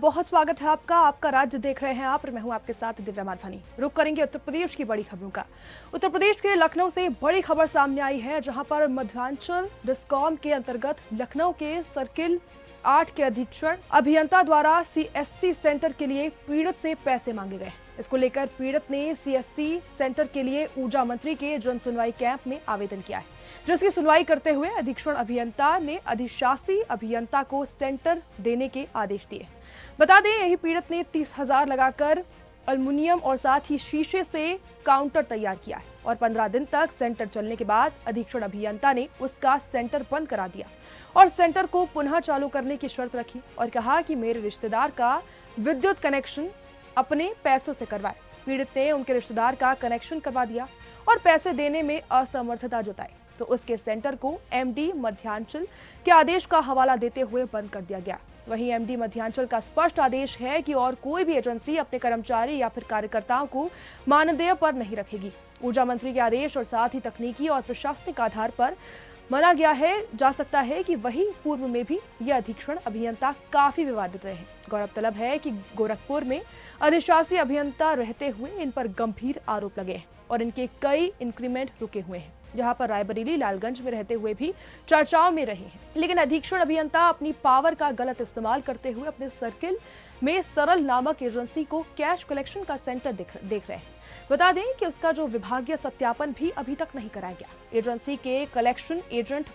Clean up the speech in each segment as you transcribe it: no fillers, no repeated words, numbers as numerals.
बहुत स्वागत है आपका। आपका राज्य देख रहे हैं आप और मैं हूं आपके साथ दिव्या माधवानी। रुक करेंगे उत्तर प्रदेश की बड़ी खबरों का। उत्तर प्रदेश के लखनऊ से बड़ी खबर सामने आई है, जहां पर मध्यांचल डिस्कॉम के अंतर्गत लखनऊ के सर्किल 8 के अधीक्षण अभियंता द्वारा सीएससी सेंटर के लिए पीड़ित से पैसे मांगे गए। इसको लेकर पीड़ित ने सीएससी सेंटर के लिए ऊर्जा मंत्री के जन सुनवाई कैंप में आवेदन किया है, जिसकी सुनवाई करते हुए अधीक्षण अभियंता ने अधिशासी अभियंता को सेंटर देने के आदेश दिए। बता दें, यही पीड़ित ने 30,000 लगाकर अल्युमिनियम और साथ ही शीशे से काउंटर तैयार किया है और 15 दिन तक सेंटर चलने के बाद अधीक्षण अभियंता ने उसका सेंटर बंद करा दिया और सेंटर को पुनः चालू करने की शर्त रखी और कहा कि मेरे रिश्तेदार का विद्युत कनेक्शन अपने पैसों से करवाए। पीड़ित ने उनके रिश्तेदार का कनेक्शन करवा दिया और पैसे देने में असमर्थता जताई, तो उसके सेंटर को एमडी मध्यांचल के आदेश का हवाला देते हुए बंद कर दिया गया। वहीं एमडी मध्यांचल का स्पष्ट आदेश है कि और कोई भी एजेंसी अपने कर्मचारी या फिर कार्यकर्ताओं को मानदेय पर नहीं रखेगी। ऊर्जा मंत्री के आदेश और साथ ही तकनीकी और प्रशासनिक आधार पर माना गया है जा सकता है कि वही पूर्व में भी यह अधीक्षण अभियंता काफी विवादित रहे। गौरतलब है कि गोरखपुर में अधिशासी अभियंता रहते हुए इन पर गंभीर आरोप लगे हैं और इनके कई इंक्रीमेंट रुके हुए हैं, जहां पर रायबरेली लालगंज में रहते हुए भी चर्चाओं में रहे हैं। लेकिन अधीक्षण अभियंता अपनी पावर का गलत इस्तेमाल करते हुए अपने सर्किल में सरल नामक एजेंसी को कैश कलेक्शन का सेंटर देख रहे हैं। बता दें कि उसका जो विभागीय सत्यापन भी अभी तक नहीं कराया गया। एजेंसी के कलेक्शन एजेंट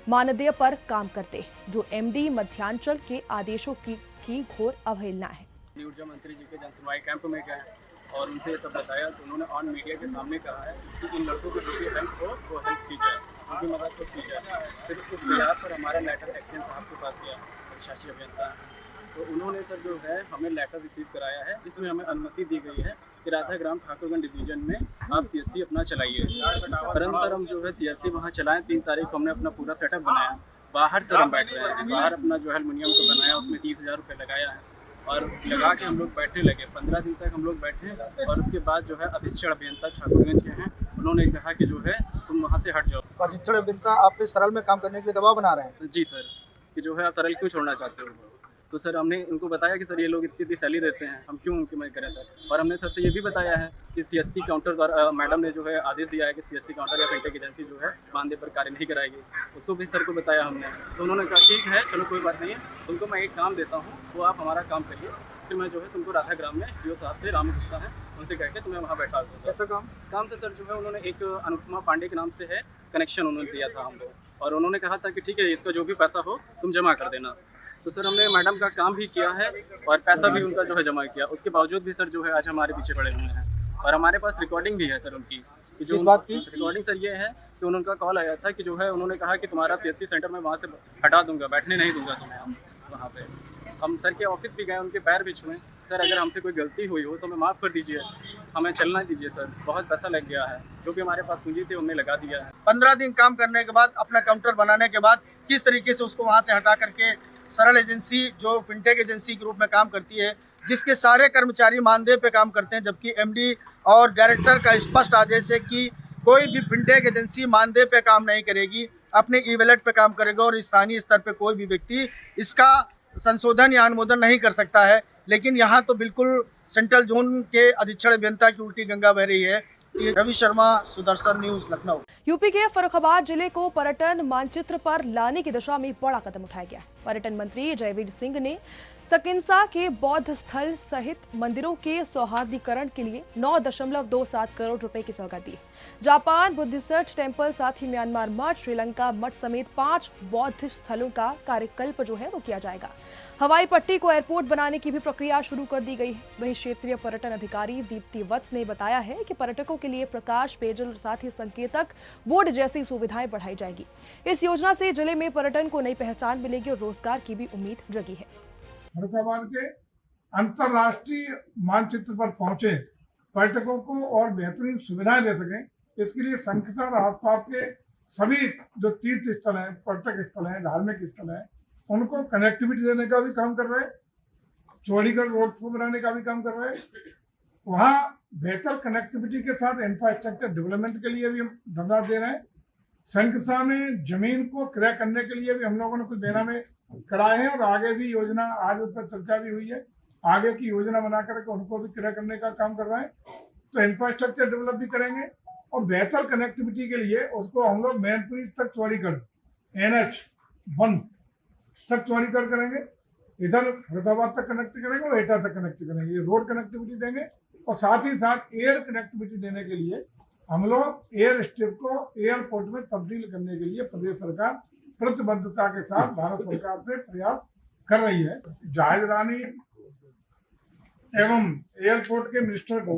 मानदेय पर काम करते, जो एमडी मध्यांचल के आदेशों की घोर अवहेलना है। ऊर्जा मंत्री जी के जन सुनवाई कैंप में गए और उनसे ये सब बताया, तो उन्होंने ऑन मीडिया के सामने कहा है कि इन लड़कों की जो भी हेल्प हो वो हेल्प की जाए, उनकी मदद को की जाए। फिर उस बिहार पर हमारा लेटर एक्सचेंज साहब के पास गया, अधिशासी अभियंता, तो उन्होंने सर जो है हमें लेटर रिसीव कराया है, जिसमें हमें अनुमति दी गई है कि राधाग्राम ठाकुरगंज डिवीजन में आप सीएससी अपना चलाइए। परंतु सर हम जो है सीएससी वहाँ चलाएं, 3 तारीख को हमने अपना पूरा सेटअप बनाया। बाहर सर हम बैठ रहे हैं, बाहर अपना जो है एल्युमिनियम को बनाया, उसमें 30,000 रुपये लगाया है और लगा के हम लोग बैठने लगे। 15 दिन तक हम लोग बैठे और उसके बाद जो है अधीक्षण अभियंता ठाकुरगंज के हैं, उन्होंने कहा कि जो है तुम वहाँ से हट जाओ। अधीक्षण अभियंता आप पे सरल में काम करने के लिए दबाव बना रहे हैं? जी सर, कि जो है आप सरल क्यों छोड़ना चाहते हो। तो सर हमने उनको बताया कि सर ये लोग इतनी सैलरी देते हैं, हम क्यों उनकी मदद करें सर। और हमने सर से ये भी बताया है कि सीएससी काउंटर द्वारा मैडम ने जो है आदेश दिया है कि सीएससी काउंटर या फिंटेक एजेंसी जो है मानदेय पर कार्य नहीं कराएगी, उसको भी सर को बताया हमने। तो उन्होंने कहा ठीक है चलो कोई बात नहीं है, तुमको मैं एक काम देता हूँ, वो आप हमारा काम करिए, फिर मैं जो है तुमको राधाग्राम में जो साहब थे रामकृष्णा है उनसे कह के तुम्हें वहाँ बैठा दूँगा। ऐसा काम से सर जो है उन्होंने एक अनुपमा पांडे के नाम से है कनेक्शन उन्होंने दिया था हम लोग, और उन्होंने कहा था कि ठीक है इसका जो भी पैसा हो तुम जमा कर देना। तो सर हमने मैडम का काम भी किया है और पैसा भी उनका जो है जमा किया। उसके बावजूद भी सर जो है आज हमारे पीछे पड़े हुए हैं और हमारे पास रिकॉर्डिंग भी है सर उनकी। जो इस बात की रिकॉर्डिंग सर ये है कि उनका कॉल आया था कि जो है उन्होंने कहा कि तुम्हारा सीएससी सेंटर में वहाँ से हटा दूंगा, बैठने नहीं दूंगा तुम्हें हम वहाँ पे। हम सर के ऑफिस भी गए, उनके पैर भी छुए, सर अगर हमसे कोई गलती हुई हो तो हमें माफ़ कर दीजिए, हमें चलना दीजिए सर, बहुत पैसा लग गया है, जो भी हमारे पास पूंजी थी उन्हें लगा दिया है। 15 दिन काम करने के बाद अपना काउंटर बनाने के बाद किस तरीके से उसको वहाँ से हटा करके सरल एजेंसी जो फिंटेक एजेंसी के रूप में काम करती है, जिसके सारे कर्मचारी मानदेय पे काम करते हैं, जबकि एमडी और डायरेक्टर का स्पष्ट आदेश है कि कोई भी फिंटेक एजेंसी मानदेय पे काम नहीं करेगी, अपने ई वैलेट पे काम करेगा और स्थानीय स्तर पे कोई भी व्यक्ति इसका संशोधन या अनुमोदन नहीं कर सकता है। लेकिन यहाँ तो बिल्कुल सेंट्रल जोन के अधीक्षण अभियंता की उल्टी गंगा बह रही है। रवि शर्मा, सुदर्शन न्यूज, लखनऊ। यूपी के फर्रुखाबाद जिले को पर्यटन मानचित्र पर लाने की दिशा में बड़ा कदम उठाया गया। पर्यटन मंत्री जयवीर सिंह ने सकिंसा के बौद्ध स्थल सहित मंदिरों के सौहार्दीकरण के लिए 9.27 करोड़ रुपए की सौगात दी। जापान बुद्धिस्ट टेम्पल, साथ ही म्यांमार मठ, श्रीलंका मठ समेत 5 बौद्ध स्थलों का कार्यकल्प जो है वो किया जाएगा। हवाई पट्टी को एयरपोर्ट बनाने की भी प्रक्रिया शुरू कर दी गई है। वहीं क्षेत्रीय पर्यटन अधिकारी दीप्ति वत्स ने बताया है कि पर्यटकों के लिए प्रकाश, पेयजल और साथ ही संकेतक बोर्ड जैसी सुविधाएं बढ़ाई जाएगी। इस योजना से जिले में पर्यटन को नई पहचान मिलेगी और रोजगार की भी उम्मीद जगी है। फर्रुखाबाद के अंतर्राष्ट्रीय मानचित्र पर पहुंचे पर्यटकों को और बेहतरीन सुविधाएं दे सकें, इसके लिए संकिसा और आसपास के सभी जो तीर्थ स्थल हैं, पर्यटक स्थल हैं, धार्मिक स्थल हैं, उनको कनेक्टिविटी देने का भी काम कर रहे हैं, चौड़ीगढ़ रोड शो बनाने का भी काम कर रहे हैं। वहाँ बेहतर कनेक्टिविटी के साथ इंफ्रास्ट्रक्चर डेवलपमेंट के लिए भी हम धनराशि दे रहे हैं। संकिसा में जमीन को क्रय करने के लिए भी हम लोगों ने कुछ बेनामे कराए हैं और आगे भी योजना आज उस पर चर्चा भी हुई है। आगे की योजना बना करके उनको भी क्लियर करने का काम कर रहे हैं। तो इंफ्रास्ट्रक्चर डेवलप भी करेंगे और बेहतर कनेक्टिविटी के लिए उसको हम लोग मैनपुरी तक चौड़ीकरण NH1 तक चौड़ीकरण करेंगे, इधर फरीदाबाद तक कनेक्ट करेंगे और एटा तक कनेक्ट करेंगे, ये रोड कनेक्टिविटी देंगे। और साथ ही साथ एयर कनेक्टिविटी देने के लिए हम लोग एयर स्ट्रिप को एयरपोर्ट में तब्दील करने के लिए प्रदेश सरकार प्रतिबद्धता के साथ भारत सरकार से प्रयास कर रही है। जहाज रानी एवं एयरपोर्ट के मिनिस्टर को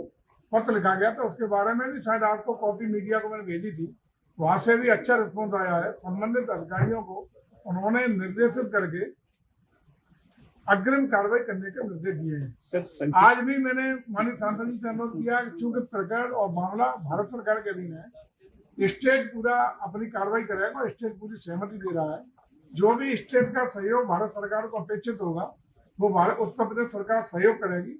पत्र लिखा गया था, उसके बारे में भी शायद आपको कॉपी मीडिया को मैंने भेजी थी, वहां से भी अच्छा रिस्पॉन्स आया है। संबंधित अधिकारियों को उन्होंने निर्देशित करके अग्रिम कार्रवाई करने के निर्देश दिए हैं। आज भी मैंने माननीय सांसद जी से अनुरोध किया कि चूंकि प्रकरण और मामला भारत सरकार के अधीन है, स्टेट पूरा अपनी कार्रवाई करेगा और स्टेट पूरी सहमति दे रहा है। जो भी स्टेट का सहयोग भारत सरकार को अपेक्षित होगा वो उत्तर प्रदेश सरकार सहयोग करेगी।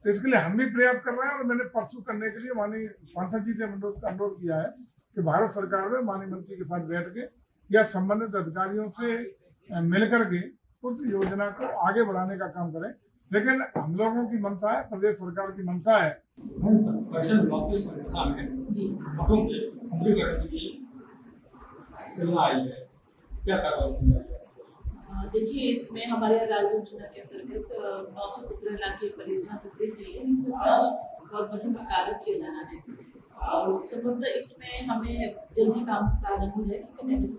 तो इसके लिए हम भी प्रयास कर रहे हैं और मैंने परसों करने के लिए माननीय सांसद जी से अनुरोध किया है कि भारत सरकार में माननीय मंत्री के साथ बैठ के या संबंधित अधिकारियों से मिलकर के उस योजना को आगे बढ़ाने का काम करें। लेकिन हम लोगों की मंशा है, प्रदेश सरकार की मंशा है। देखिए, इसमें हमारे राज्य योजना के अंतर्गत 917 लाख की परियोजना पकड़ी गई है, जिसमें 5 बहुत बड़े कार्य किया जाना है और संभवतः इसमें हमें जल्दी काम प्रारंभ हो जाएगा। इसका टेंडर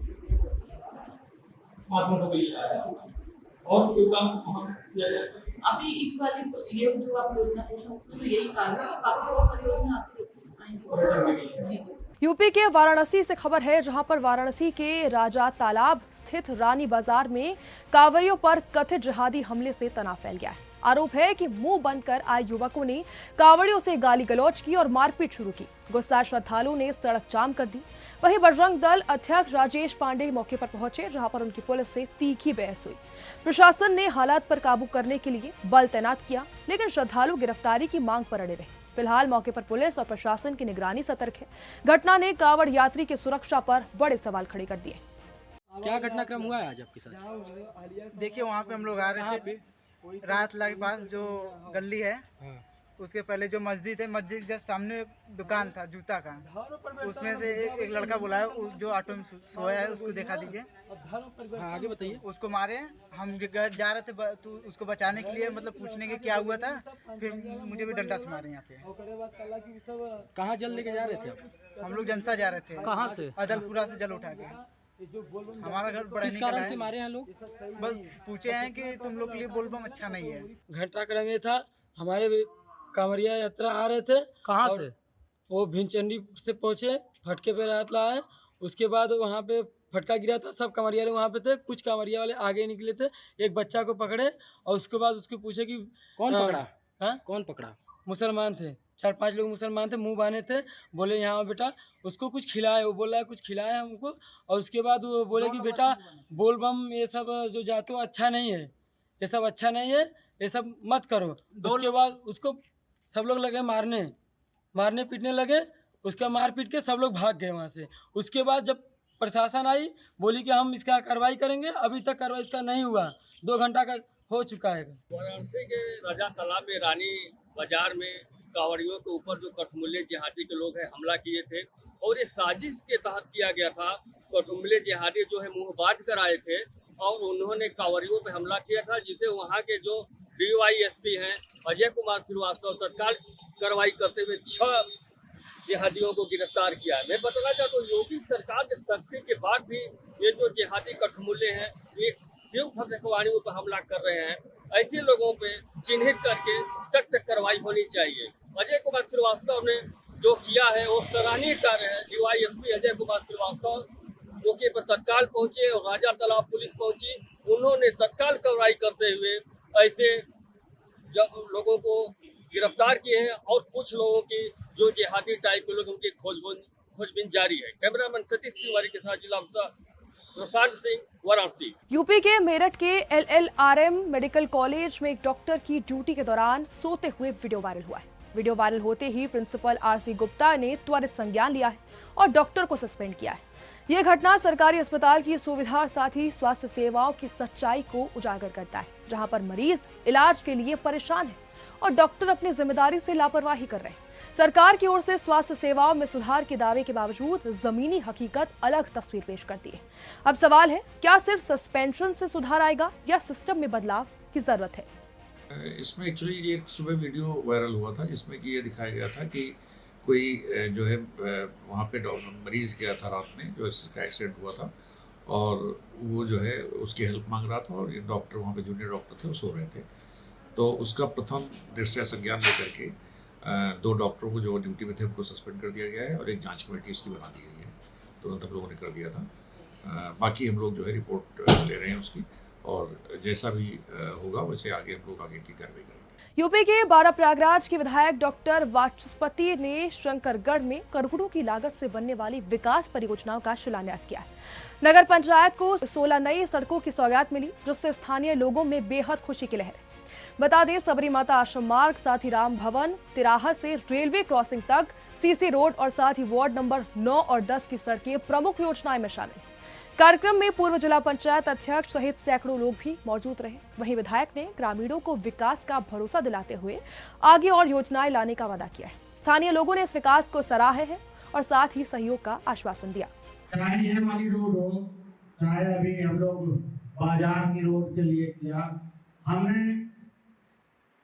और कोई काम किया जाए अभी इस वाली ये जो आप योजना तो यही कार्य है, बाकी और परियोजना आती आएंगी। जी जी। यूपी के वाराणसी से खबर है, जहां पर वाराणसी के राजा तालाब स्थित रानी बाजार में कांवरियों पर कथित जिहादी हमले से तनाव फैल गया है। आरोप है कि मुंह बंद कर आए युवकों ने कांवड़ियों से गाली गलौज की और मारपीट शुरू की। गुस्साए श्रद्धालुओं ने सड़क जाम कर दी। वहीं बजरंग दल अध्यक्ष राजेश पांडे मौके पर पहुंचे, जहां पर उनकी पुलिस से तीखी बहस हुई। प्रशासन ने हालात पर काबू करने के लिए बल तैनात किया, लेकिन श्रद्धालु गिरफ्तारी की मांग पर अड़े रहे। फिलहाल मौके पर पुलिस और प्रशासन की निगरानी सतर्क है। घटना ने कांवड़ यात्री की सुरक्षा पर बड़े सवाल खड़े कर दिए। क्या घटनाक्रम हुआ है आज आपके साथ? देखिए, वहाँ पे हम लोग आ रहे थे, रात के पास जो गली है उसके पहले जो मस्जिद है, मस्जिद के सामने दुकान था जूता का, उसमें से एक लड़का बुलाया जो ऑटो में सोया है, उसको देखा दीजिए। हाँ, आगे बताइए। उसको मारे, हम जा रहे थे तो उसको बचाने के लिए, मतलब पूछने के क्या हुआ था, फिर मुझे भी डंडा से मारे। यहाँ पे कहाँ जल लेके जा रहे थे आप? हम लोग जनसा जा रहे थे। कहाँ से? अदलपुरा से जल उठा के। हमारा घर बड़ा किस कारण से मारे हैं लोग? बस पूछे हैं कि तुम लोग के लिए बोलबम अच्छा नहीं है। घटनाक्रम ये था, हमारे कांवरिया यात्रा आ रहे थे। कहाँ से? वो भिंचंडी से पहुँचे, फटके पे रात लाए। उसके बाद वहाँ पे फटका गिरा था, सब कांवरिया वहाँ पे थे। कुछ कांवरिया वाले आगे निकले थे, एक बच्चा को पकड़े और उसके बाद उसको पूछे कि कौन पकड़ा? हाँ, कौन पकड़ा? मुसलमान थे, 4-5 लोग मुसलमान थे, मुंह बांधे थे। बोले यहाँ बेटा उसको कुछ खिलाए, वो बोल रहा है कुछ खिलाए हमको। और उसके बाद वो बोले कि बेटा बोल बम ये सब जो जाते हो अच्छा नहीं है, ये सब अच्छा नहीं है, ये सब मत करो। उसके बाद उसको सब लोग लगे मारने पीटने लगे। उसका मार पीट के सब लोग भाग गए वहाँ से। उसके बाद जब प्रशासन आई, बोली कि हम इसका कार्रवाई करेंगे, अभी तक कार्रवाई इसका नहीं हुआ, 2 घंटा का हो चुका है। वाराणसी के राजा तालाब में रानी बाजार में कांवड़ियों के ऊपर जो कठमुल्ले जिहादी के लोग हैं हमला किए थे, और ये साजिश के तहत किया गया था। कठमुल्ले जिहादी जो है मुंह बांध कर आए थे और उन्होंने कांवड़ियों पे हमला किया था, जिसे वहाँ के जो DYSP हैं अजय कुमार श्रीवास्तव तत्काल कार्रवाई करते हुए 6 जिहादियों को गिरफ्तार किया है। मैं बताना चाहता हूँ, योगी सरकार के सख्ती के बाद भी ये जो जिहादी कठमुल्ले हैं ये शिव भक्तवाणियों पर हमला कर रहे हैं। ऐसे लोगों पे चिन्हित करके सख्त कार्रवाई होनी चाहिए। अजय कुमार श्रीवास्तव ने जो किया है वो सराहनीय कार्य है। DYSP अजय कुमार श्रीवास्तव मौके पर तत्काल पहुंचे और राजा तालाब पुलिस पहुंची, उन्होंने तत्काल कार्रवाई करते हुए ऐसे लोगों को गिरफ्तार किए हैं और कुछ लोगों की जो जिहादी टाइप के लोग उनकी खोजबीन जारी है। कैमरामैन सतीश तिवारी के साथ जिला प्रशांत सिंह, वाराणसी। यूपी के मेरठ के LLRM मेडिकल कॉलेज में एक डॉक्टर की ड्यूटी के दौरान सोते हुए वीडियो वायरल हुआ है। वीडियो वायरल होते ही प्रिंसिपल आरसी गुप्ता ने त्वरित संज्ञान लिया है और डॉक्टर को सस्पेंड किया है। यह घटना सरकारी अस्पताल की सुविधा और साथ ही स्वास्थ्य सेवाओं की सच्चाई को उजागर करता है, जहां पर मरीज इलाज के लिए परेशान है और डॉक्टर अपनी जिम्मेदारी से लापरवाही कर रहे हैं। सरकार की ओर से स्वास्थ्य सेवाओं में सुधार के दावे के बावजूद जमीनी हकीकत अलग तस्वीर पेश करती है। अब सवाल है, क्या सिर्फ सस्पेंशन से सुधार आएगा या सिस्टम में बदलाव की जरूरत है? इसमें एक्चुअली एक सुबह वीडियो वायरल हुआ था जिसमें कि ये दिखाया गया था कि कोई जो है वहाँ पे मरीज गया था रात में, जो इसका एक्सीडेंट हुआ था, और वो जो है उसकी हेल्प मांग रहा था और ये डॉक्टर वहाँ पे जूनियर डॉक्टर थे, वो सो रहे थे। तो उसका प्रथम दृष्टया संज्ञान लेकर के 2 डॉक्टरों को जो ड्यूटी में थे उनको सस्पेंड कर दिया गया है और एक जांच कमेटी इसकी बना दी गई है। तुरंत हम लोगों ने कर दिया था। बाकी हम लोग जो है रिपोर्ट ले रहे हैं उसकी, और जैसा भी होगा वैसे आगे हम लोग आगे की कार्रवाई करेंगे। यूपी के बारा प्रयागराज के विधायक डॉक्टर वाचस्पति ने शंकरगढ़ में करोड़ों की लागत से बनने वाली विकास परियोजनाओं का शिलान्यास किया है। नगर पंचायत को 16 नई सड़कों की सौगात मिली, जिससे स्थानीय लोगों में बेहद खुशी की लहर है। बता दें, सबरी माता आश्रम मार्ग, साथ ही राम भवन तिराहा से रेलवे क्रॉसिंग तक, सीसी रोड और साथ ही वार्ड नंबर 9 और 10 की सड़कें प्रमुख योजनाएं में शामिल। कार्यक्रम में पूर्व जिला पंचायत अध्यक्ष सहित सैकड़ों लोग भी मौजूद रहे। वहीं विधायक ने ग्रामीणों को विकास का भरोसा दिलाते हुए आगे और योजनाएं लाने का वादा किया है। स्थानीय लोगों ने इस विकास को सराहा है और साथ ही सहयोग का आश्वासन दिया। चाहे ये वाली रोड हो, चाहे अभी हम लोग बाजार की रोड के लिए किया, हमने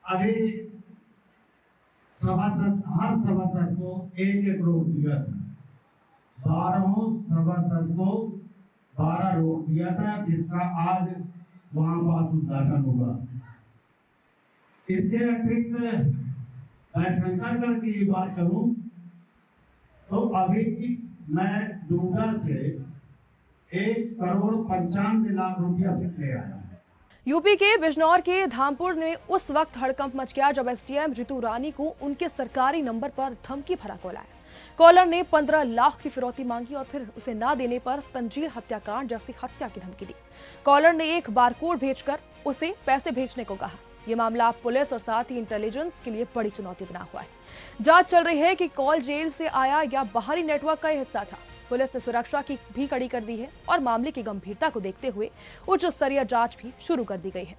अभी हर सभासद को एक रोड दिया था। 12 सभासद को 12 रोड दिया था, जिसका आज वहां पास उद्घाटन होगा। इसके अतिरिक्त मैं शंकरगढ़ की बात करूं तो अभी मैं डूबरा से 1,95,00,000 रुपया फिर ले आया। यूपी के बिजनौर के धामपुर में उस वक्त हड़कंप मच गया जब एसडीएम रितु रानी को उनके सरकारी नंबर पर धमकी भरा कॉल आया। कॉलर ने 15 लाख की फिरौती मांगी और फिर उसे ना देने पर तंजीर हत्याकांड जैसी हत्या की धमकी दी। कॉलर ने एक बारकोड भेजकर उसे पैसे भेजने को कहा। यह मामला पुलिस और साथ ही इंटेलिजेंस के लिए बड़ी चुनौती बना हुआ है। जांच चल रही है कि कॉल जेल से आया या बाहरी नेटवर्क का हिस्सा था। पुलिस ने सुरक्षा की भी कड़ी कर दी है और मामले की गंभीरता को देखते हुए उच्च स्तरीय जांच भी शुरू कर दी गई है।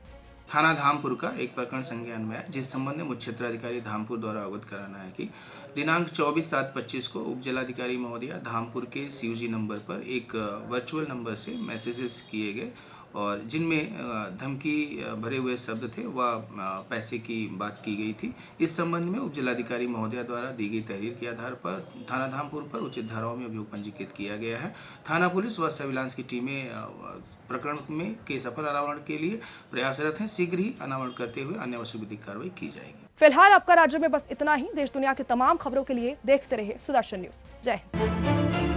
थाना धामपुर का एक प्रकरण संज्ञान में है, जिस संबंध में मुख्य क्षेत्राधिकारी धामपुर द्वारा अवगत कराना है कि दिनांक 24/7/25 को उप जिलाधिकारी महोदया धामपुर के सीयूजी नंबर पर एक वर्चुअल नंबर से मैसेजेस किए गए और जिनमें धमकी भरे हुए शब्द थे व पैसे की बात की गई थी। इस संबंध में उप जिलाधिकारी महोदया द्वारा दी गई तहरीर के आधार पर थाना धामपुर पर उचित धाराओं में अभियोग पंजीकृत किया गया है। थाना पुलिस व सर्विलांस की टीमें प्रकरण में के सफल अनावरण के लिए प्रयासरत हैं। शीघ्र ही अनावरण करते हुए अन्य आवश्यक विधिक कार्रवाई की जाएगी। फिलहाल आपका राज्य में बस इतना ही। देश दुनिया की तमाम खबरों के लिए देखते रहिए सुदर्शन न्यूज। जय हिंद।